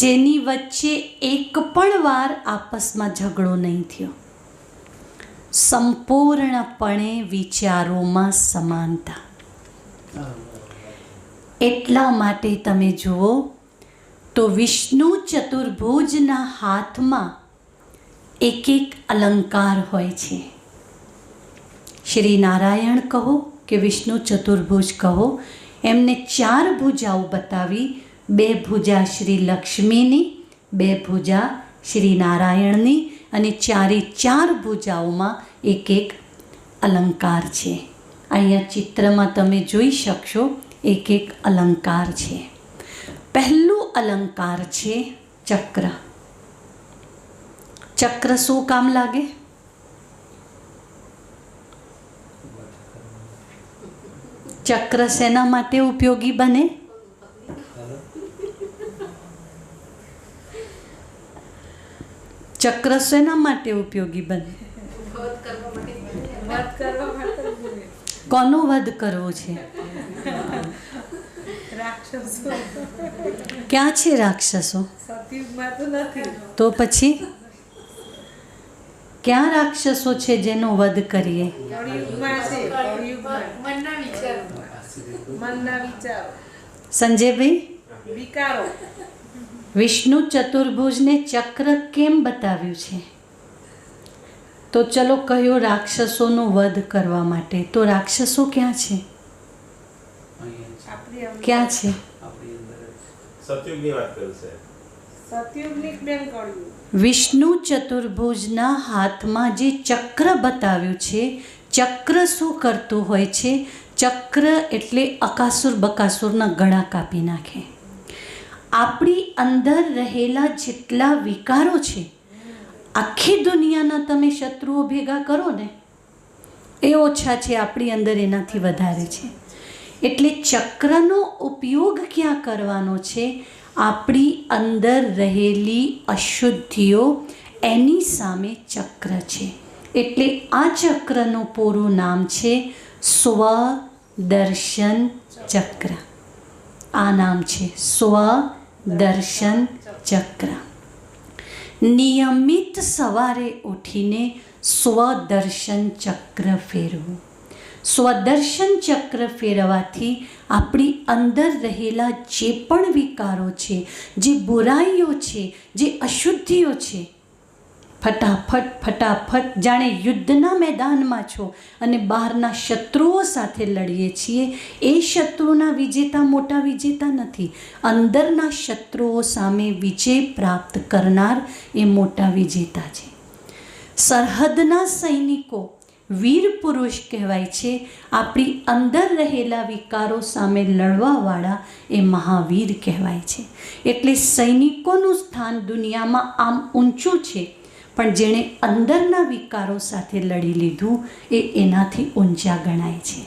જેની વચ્ચે એક પણ વાર આપસમાં ઝઘડો નહીં થયો. સંપૂર્ણપણે વિચારોમાં સમાનતા. એટલા માટે તમે જુઓ તો વિષ્ણુ ચતુર્ભુજના હાથમાં એક એક અલંકાર હોય છે. શ્રી નારાયણ કહો કે વિષ્ણુ ચતુર્ભુજ કહો, એમને 4 ભુજાઓ બતાવી. 2 ભુજા શ્રી લક્ષ્મીની, 2 ભુજા શ્રી નારાયણની અને 4 ભુજાઓમાં એક એક અલંકાર છે. અહીંયા ચિત્રમાં તમે જોઈ શકશો એક એક અલંકાર છે. પહેલું અલંકાર છે ચક્ર. ચક્ર શું કામ લાગે? ચક્ર શેના માટે ઉપયોગી બને? ચક્ર શેના માટે ઉપયોગી બને? કોનો વધ કરવો છે? રાક્ષસો ક્યાં છે રાક્ષસો? સતયુગમાં તો નથી. તો પછી ક્યાં રાક્ષસો છે જેનો વધ કરીએ? કળિયુગમાં છે. કળિયુગમાં મનના વિચારો. મનના વિચારો, સંજયભાઈ, વિકારો. વિષ્ણુ ચતુર્ભુજને ચક્ર કેમ બતાવ્યું છે? તો ચલો કહ્યું રાક્ષસોનો વધ કરવા માટે. તો રાક્ષસો ક્યાં છે? અહીંયા આપણી અંદર. ક્યાં છે? આપણી અંદર જ. સતયુગની વાત કરું છે. સતયુગની બેન કળિયુગ. વિષ્ણુ ચતુર્ભુજના હાથમાં જે ચક્ર બતાવ્યું છે, ચક્ર શું કરતું હોય છે? ચક્ર એટલે અકાસુર બકાસુરના ગળા કાપી નાખે. આપણી અંદર રહેલા જેટલા વિકારો છે, આખી દુનિયાના તમે શત્રુઓ ભેગા કરો ને એ ઓછા છે, આપણી અંદર એનાથી વધારે છે. એટલે ચક્રનો ઉપયોગ ક્યાં કરવાનો છે? આપણી અંદર રહેલી અશુદ્ધિઓ એની સામે ચક્ર છે. એટલે આ ચક્રનું પૂરું નામ છે સ્વદર્શન ચક્ર. આ નામ છે સ્વદર્શન ચક્ર. નિયમિત સવારે ઉઠીને સ્વદર્શન ચક્ર ફેરવું. સ્વદર્શન ચક્ર ફેરવાથી આપણી અંદર રહેલા જે પણ વિકારો છે, જે બુરાઈઓ છે, જે અશુદ્ધિઓ છે, ફટાફટ ફટાફટ જાણે યુદ્ધના મેદાનમાં છો અને બહારના શત્રુઓ સાથે લડીએ છીએ. એ શત્રુના વિજેતા મોટા વિજેતા નથી, અંદરના શત્રુઓ સામે વિજય પ્રાપ્ત કરનાર એ મોટા વિજેતા છે. સરહદના સૈનિકો વીર પુરુષ કહેવાય છે. આપણી અંદર રહેલા વિકારો સામે લડવાવાળા એ મહાવીર કહેવાય છે. એટલે સૈનિકોનું સ્થાન દુનિયામાં આમ ઊંચું છે, પણ જેણે અંદરના વિકારો સાથે લડી લીધું એ એનાથી ઊંચા ગણાય છે.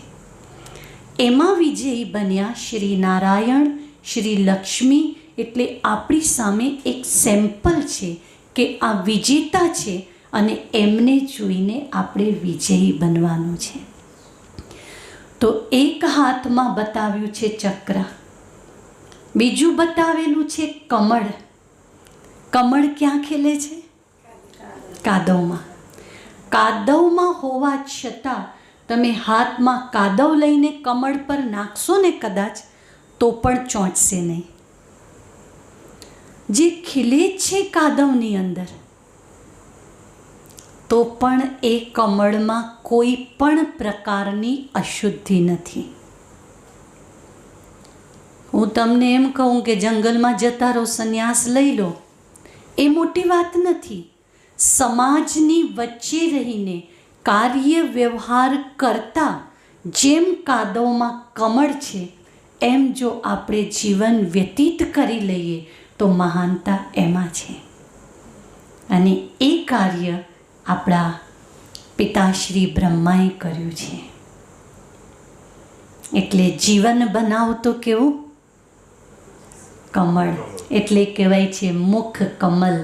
એમાં વિજયી બન્યા શ્રી નારાયણ, શ્રી લક્ષ્મી. એટલે આપણી સામે એક સેમ્પલ છે કે આ વિજેતા છે અને એમને જોઈને આપણે વિજયી બનવાનું છે. તો એક હાથમાં બતાવ્યું છે ચક્ર, બીજું બતાવેલું છે કમળ. કમળ ક્યાં ખીલે છે? કાદવમાં. કાદવમાં હોવા છતાં તમે હાથમાં કાદવ લઈને કમળ પર નાખશો ને કદાચ તો પણ ચોંટશે નહીં. જે ખીલે છે કાદવની અંદર, તો પણ એ કમળમાં કોઈ પણ પ્રકારની અશુદ્ધિ નથી. હું તમને એમ કહું કે જંગલમાં જતા રહો, સંન્યાસ લઈ લો, એ મોટી વાત નથી. સમાજની વચ્ચે રહીને કાર્ય વ્યવહાર કરતા જેમ કાદવમાં કમળ છે, એમ જો આપણે જીવન વ્યતીત કરી લઈએ તો મહાનતા એમાં છે. અને એ કાર્ય આપણા પિતાશ્રી બ્રહ્માએ કર્યું છે. એટલે જીવન બનાવ તો કેવું? કમળ. એટલે કહેવાય છે મુખ કમલ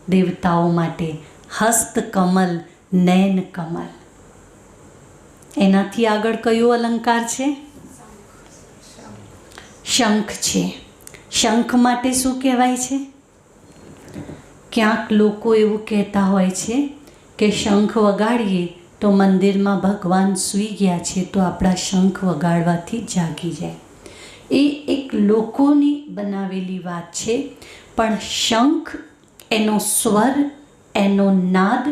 દેવતાઓ માટે, હસ્ત કમલ, નયન કમલ. એનાથી આગળ કયો અલંકાર છે? શંખ છે. શંખ માટે શું કહેવાય છે? ક્યાંક લોકો એવું કહેતા હોય છે કે શંખ વગાડીએ તો મંદિરમાં ભગવાન સૂઈ ગયા છે તો આપણા શંખ વગાડવાથી જાગી જાય. એ એક લોકોની બનાવેલી વાત છે. પણ શંખ, એનો સ્વર, એનો નાદ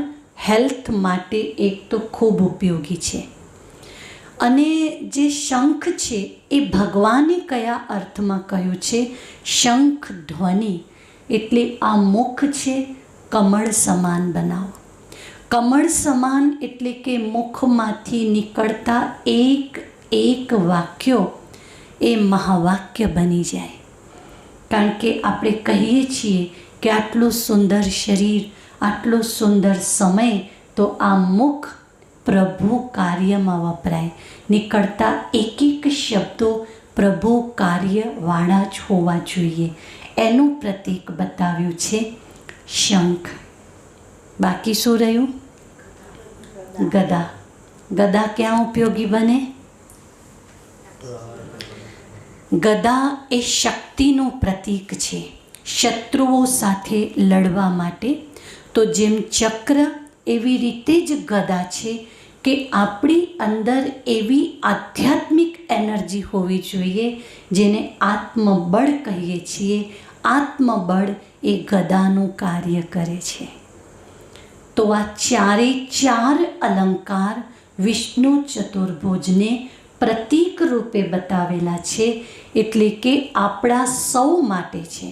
હેલ્થ માટે એક તો ખૂબ ઉપયોગી છે. અને જે શંખ છે એ ભગવાને કયા અર્થમાં કહ્યું છે? શંખ ધ્વનિ. એટલે આ મુખ છે કમળ સમાન બનાવો. કમળ સમાન એટલે કે મુખમાંથી નીકળતા એક એક વાક્યો એ મહાવાક્ય બની જાય. કારણ કે આપણે કહીએ છીએ કે આટલું સુંદર શરીર, આટલો સુંદર સમય, તો આ મુખ પ્રભુ કાર્યમાં વપરાય. નીકળતા એક એક શબ્દો પ્રભુ કાર્યવાળા જ હોવા જોઈએ. એનું પ્રતીક બતાવ્યું છે શંખ. બાકી શું રહ્યું? ગદા. ગદા ક્યાં ઉપયોગી બને? ગદા એ શક્તિનું પ્રતીક છે શત્રુઓ સાથે લડવા માટે. તો જેમ ચક્ર એવી રીતે જ ગદા છે કે આપણી અંદર એવી આધ્યાત્મિક એનર્જી હોવી જોઈએ જેને આત્મબળ કહીએ છીએ. આત્મબળ એ ગદાનું કાર્ય કરે છે. તો આ ચારે ચાર અલંકાર વિષ્ણુ ચતુર્ભુજને પ્રતીક રૂપે બતાવેલા છે, એટલે કે આપણા સૌ માટે છે.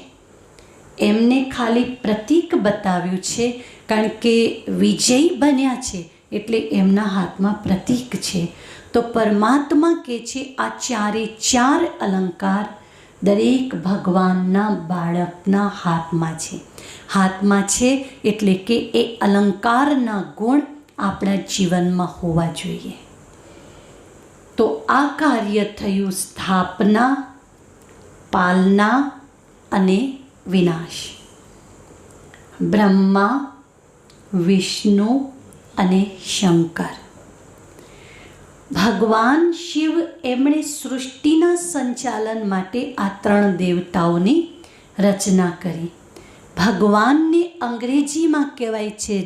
એમને ખાલી પ્રતીક બતાવ્યું છે કારણ કે વિજયી બન્યા છે એટલે એમના હાથમાં પ્રતીક છે. તો પરમાત્મા કહે છે આ ચારે ચાર અલંકાર દરેક ભગવાનના બાળકના હાથમાં છે. હાથમાં છે એટલે કે એ અલંકારના ગુણ આપણા જીવનમાં હોવા જોઈએ. તો આ કાર્ય થયું સ્થાપના, પાલના અને વિનાશ. બ્રહ્મા, વિષ્ણુ અને શંકર. ભગવાન શિવ એમણે સૃષ્ટિના સંચાલન માટે આ ત્રણ દેવતાઓની રચના કરી. ભગવાનને અંગ્રેજીમાં કહેવાય છે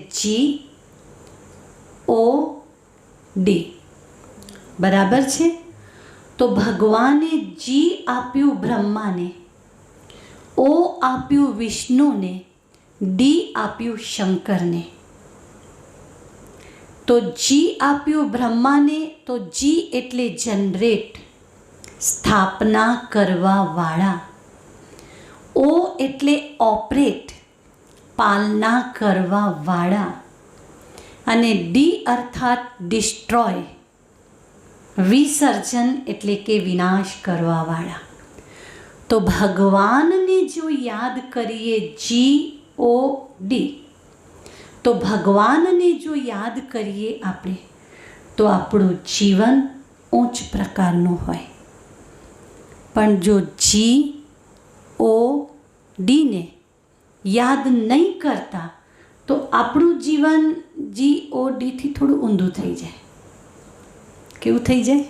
GOD. બરાબર છે? તો ભગવાને જી આપ્યું બ્રહ્માને, ઓ આપ્યું વિષ્ણુને, ડી આપ્યું શંકરને. તો જી આપ્યું બ્રહ્માને, તો જી એટલે જનરેટ, સ્થાપના કરવાવાળા. ઓ એટલે ઓપરેટ, પાલના કરવાવાળા. અને ડી અર્થાત ડિસ્ટ્રોય, વિસર્જન એટલે કે વિનાશ કરવાવાળા. તો ભગવાનને જો યાદ કરીએ GOD, તો ભગવાનને જો યાદ કરીએ આપણે તો આપણું જીવન ઉચ્ચ પ્રકારનું હોય. પણ જો GODને યાદ નહીં કરતા તો આપણું જીવન GODથી થોડું ઊંધું થઈ જાય. કેવું થઈ જાય?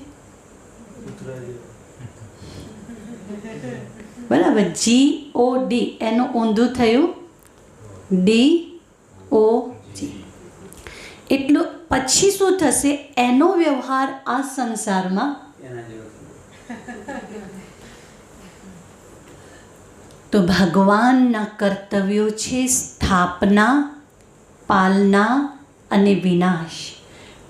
બરાબર. GOD એનું ઊંધું થયું DOG. એટલું પછી શું થશે? એનો વ્યવહાર આ સંસારમાં એના જેવો તો ભગવાનના કર્તવ્યો છે સ્થાપના, પાલના અને વિનાશ.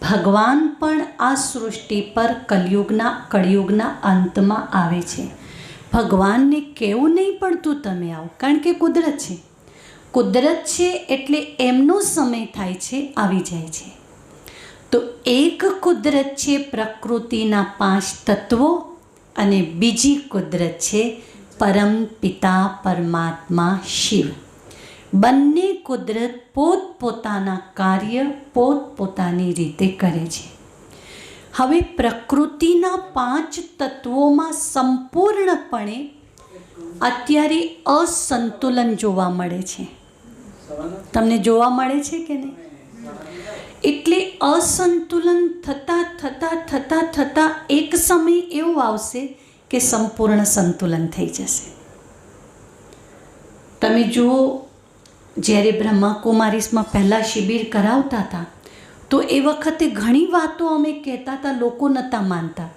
ભગવાન પણ આ સૃષ્ટિ પર કળિયુગના અંતમાં આવે છે. ભગવાનને કહેવું નહીં પડતું તમે આવો, કારણ કે કુદરત છે. કુદરત છે એટલે એમનો સમય થાય છે, આવી જાય છે. તો એક કુદરત છે પ્રકૃતિના 5 તત્વો અને બીજી કુદરત છે પરમ પિતા પરમાત્મા શિવ. બંને કુદરત પોતપોતાના કાર્ય પોતપોતાની રીતે કરે છે. હવે પ્રકૃતિના 5 તત્વોમાં સંપૂર્ણપણે અત્યારે અસંતુલન જોવા મળે છે. તમને જોવા મળે છે કે નહીં? એટલે અસંતુલન થતાં એક સમય એવો આવશે કે સંપૂર્ણ સંતુલન થઈ જશે. તમે જુઓ, જ્યારે બ્રહ્માકુમારીસમાં પહેલાં શિબિર કરાવતા હતા તો એ વખતે ઘણી વાતો અમે કહેતા હતા, લોકો નહોતા માનતા.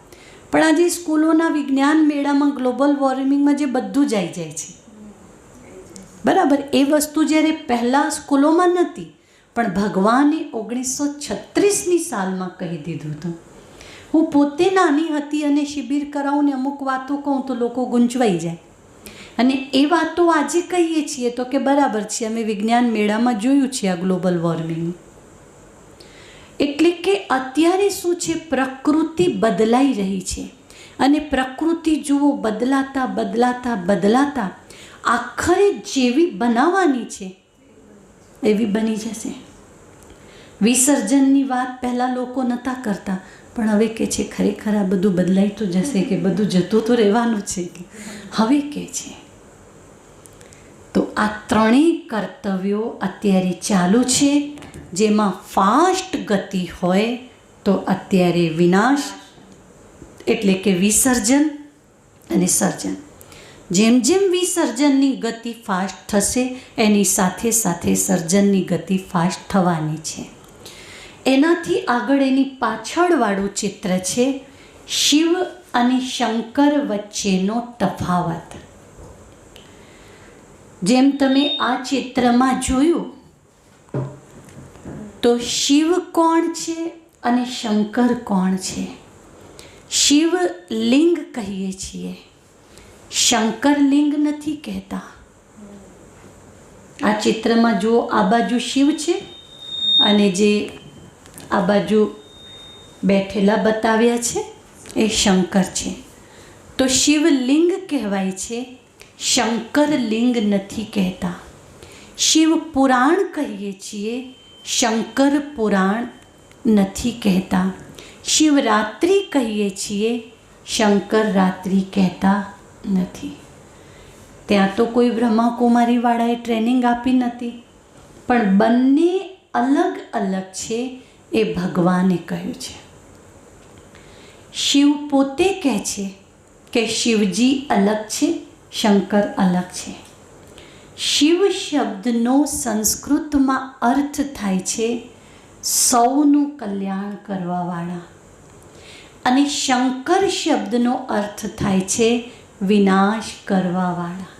પણ આજે સ્કૂલોના વિજ્ઞાન મેળામાં ગ્લોબલ વોર્મિંગમાં જે બધું જ આવી જાય છે, બરાબર. એ વસ્તુ જ્યારે પહેલાં સ્કૂલોમાં નહોતી, પણ ભગવાને 1936ની સાલમાં કહી દીધું હતું. હું પોતે નાની હતી અને શિબિર કરાવું ને અમુક વાતો કહું તો લોકો ગૂંચવાઈ જાય. અને એ વાતો આજે કહીએ છીએ તો કે બરાબર છે, અમે વિજ્ઞાન મેળામાં જોયું છે આ ગ્લોબલ વોર્મિંગ. એટલે કે અત્યારે શું છે, પ્રકૃતિ બદલાઈ રહી છે. અને પ્રકૃતિ જુઓ બદલાતા આખરે જેવી બનાવવાની છે એવી બની જશે. વિસર્જનની વાત પહેલાં લોકો નહોતા કરતા, પણ હવે કે છે ખરેખર આ બધું બદલાઈ તો જશે, કે બધું જતું તો રહેવાનું છે, કે હવે કે છે. તો આ ત્રણેય કર્તવ્યો અત્યારે ચાલુ છે. જેમાં ફાસ્ટ ગતિ હોય તો અત્યારે વિનાશ એટલે કે વિસર્જન, અને સર્જન. જેમ જેમ વિસર્જનની ગતિ ફાસ્ટ થશે એની સાથે સાથે સર્જનની ગતિ ફાસ્ટ થવાની છે. એનાથી આગળ એની પાછળવાળું ચિત્ર છે શિવ અને શંકર વચ્ચેનો તફાવત. જેમ તમે આ ચિત્રમાં જોયું તો શિવ કોણ છે અને શંકર કોણ છે? શિવ લિંગ કહીએ છીએ, શંકર લિંગ નથી કહેતા. આ ચિત્રમાં જુઓ, આ બાજુ શિવ છે અને જે આ બાજુ બેઠેલા બતાવ્યા છે એ શંકર છે. તો શિવલિંગ કહેવાય છે, શંકર લિંગ નથી કહેતા. શિવ પુરાણ કહીએ છીએ, શંકર પુરાણ નથી કહેતા. શિવરાત્રિ કહીએ છીએ, શંકર રાત્રિ કહેતા નથી. ત્યાં તો કોઈ બ્રહ્માકુમારીવાળાએ ટ્રેનિંગ આપી નથી, પણ બંને અલગ અલગ છે એ ભગવાને કહ્યું છે. શિવ પોતે કહે છે કે શિવજી અલગ છે, શંકર અલગ છે. શિવ શબ્દનો સંસ્કૃતમાં અર્થ થાય છે સૌનું કલ્યાણ કરવાવાળા, અને શંકર શબ્દનો અર્થ થાય છે વિનાશ કરવાવાળા.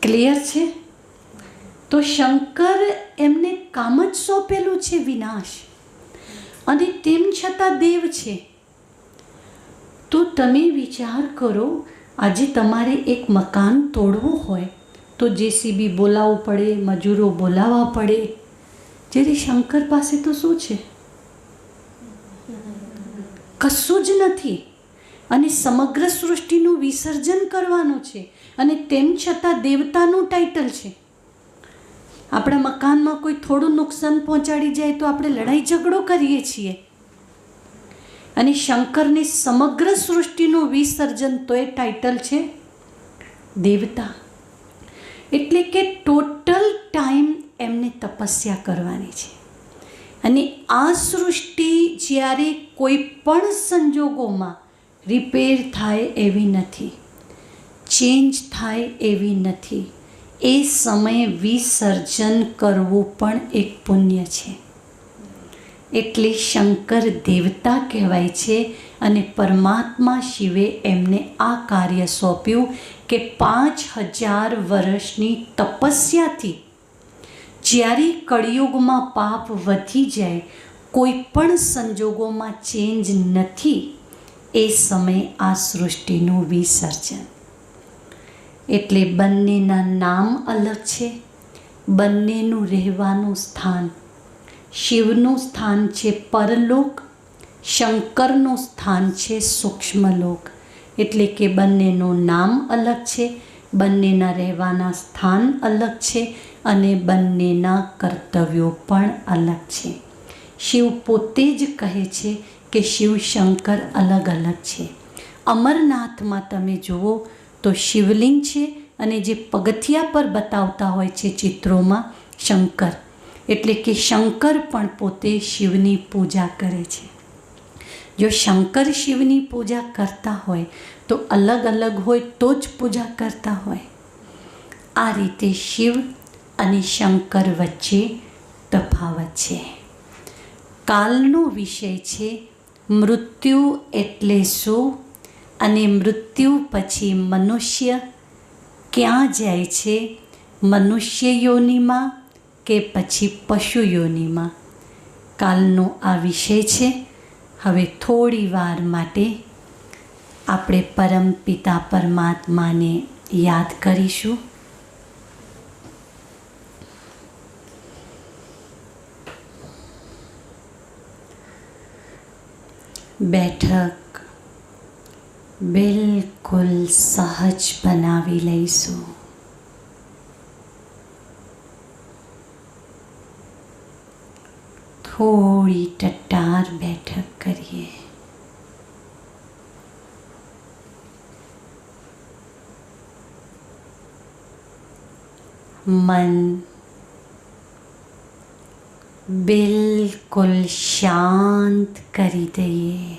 ક્લિયર છે? તો શંકર એમને કામ જ સોંપેલું છે વિનાશ, અને તેમ છતાં દેવ છે. તો તમે વિચાર કરો, આજે તમારે એક મકાન તોડવું હોય તો જેસીબી બોલાવવું પડે, મજૂરો બોલાવવા પડે. જ્યારે શંકર પાસે તો શું છે? કશું જ નથી, અને સમગ્ર સૃષ્ટિનું વિસર્જન કરવાનું છે, અને તેમ છતાં દેવતાનું ટાઇટલ છે. આપણા મકાનમાં કોઈ થોડું નુકસાન પહોંચાડી જાય તો આપણે લડાઈ ઝઘડો કરીએ છીએ, અને શંકરને સમગ્ર સૃષ્ટિનું વિસર્જન તો એ ટાઇટલ છે દેવતા. એટલે કે ટોટલ ટાઈમ એમને તપસ્યા કરવાની છે. અને આ સૃષ્ટિ જ્યારે કોઈ પણ સંજોગોમાં રિપેર થાય એવી નથી, ચેન્જ થાય એવી નથી. એ સમયે વિસર્જન કરવું પણ એક પુણ્ય છે. એટલે શંકર દેવતા કહેવાય છે, અને પરમાત્મા શિવે એમને આ કાર્ય સોંપ્યું કે 5000 વર્ષની તપસ્યાથી જ્યારે કળિયુગમાં પાપ વધી જાય, કોઈ પણ સંજોગોમાં ચેન્જ નથી, એ સમયે આ સૃષ્ટિનું વિસર્જન. એટલે બંનેના નામ અલગ છે, બંનેનું રહેવાનું સ્થાન. શિવનું સ્થાન છે પરલોક, શંકરનું સ્થાન છે સૂક્ષ્મલોક. એટલે કે બંનેનું નામ અલગ છે, બંનેના રહેવાના સ્થાન અલગ છે, અને બંનેના કર્તવ્યો પણ અલગ છે. શિવ પોતે જ કહે છે કે શિવ શંકર અલગ અલગ છે. અમરનાથમાં તમે જુઓ તો શિવલિંગ છે, અને જે પગથિયા પર બતાવતા હોય છે ચિત્રોમાં શંકર. એટલે કે શંકર પણ પોતે શિવની પૂજા કરે છે. જો શંકર શિવની પૂજા કરતા હોય તો અલગ અલગ હોય તો જ પૂજા કરતા હોય. આ રીતે શિવ અને શંકર વચ્ચે તફાવત છે. કાલનો વિષય છે મૃત્યુ એટલે શું, અને મૃત્યુ પછી મનુષ્ય ક્યાં જાય છે, મનુષ્ય યોનિમાં કે પછી પશુ યોનિમાં. કાલનો આ વિષય છે. હવે થોડી વાર માટે આપણે પરમપિતા પરમાત્માને યાદ કરીશું. બેઠક બિલકુલ સહજ બનાવી લઈશું. થોડી ટટ્ટાર બેઠક કરીએ. મન બિલકુલ શાંત કરી દઈએ.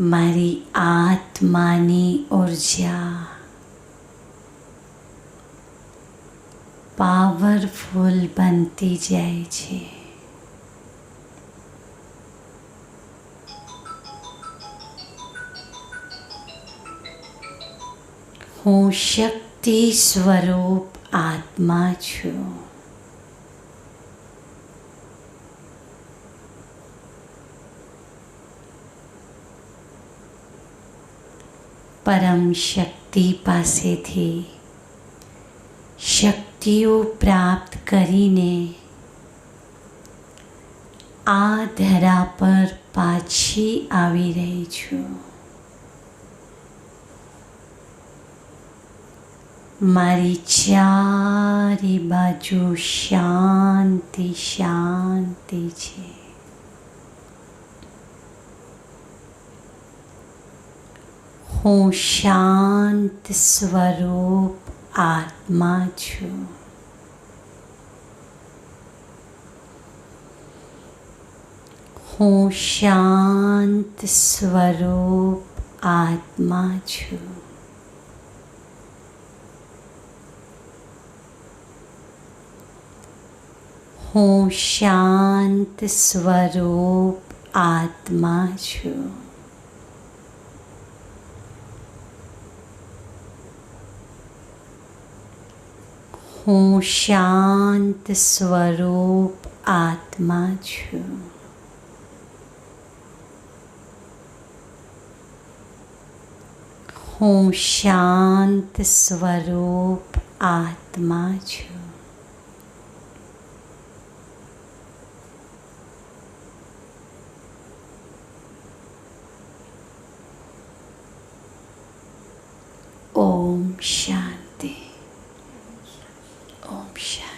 મારી આત્માની ઉર્જા પાવરફુલ બનતી જાય છે. હું શક્તિ સ્વરૂપ આત્મા છું. પરમ શક્તિ પાસેથી શક્તિઓ પ્રાપ્ત કરીને આ ધરા પર પાછી આવી રહી છું. મારી ચારે બાજુ શાંતિ શાંતિ છે. હું શાંત સ્વરૂપ આત્મા છું. હું શાંત સ્વરૂપ આત્મા છું. હું શાંત સ્વરૂપ આત્મા છું. હું શાંત સ્વરૂપ આત્મા છું. હું શાંત સ્વરૂપ આત્મા છું. ઓમ શાંતિ. ઓમ શાંતિ.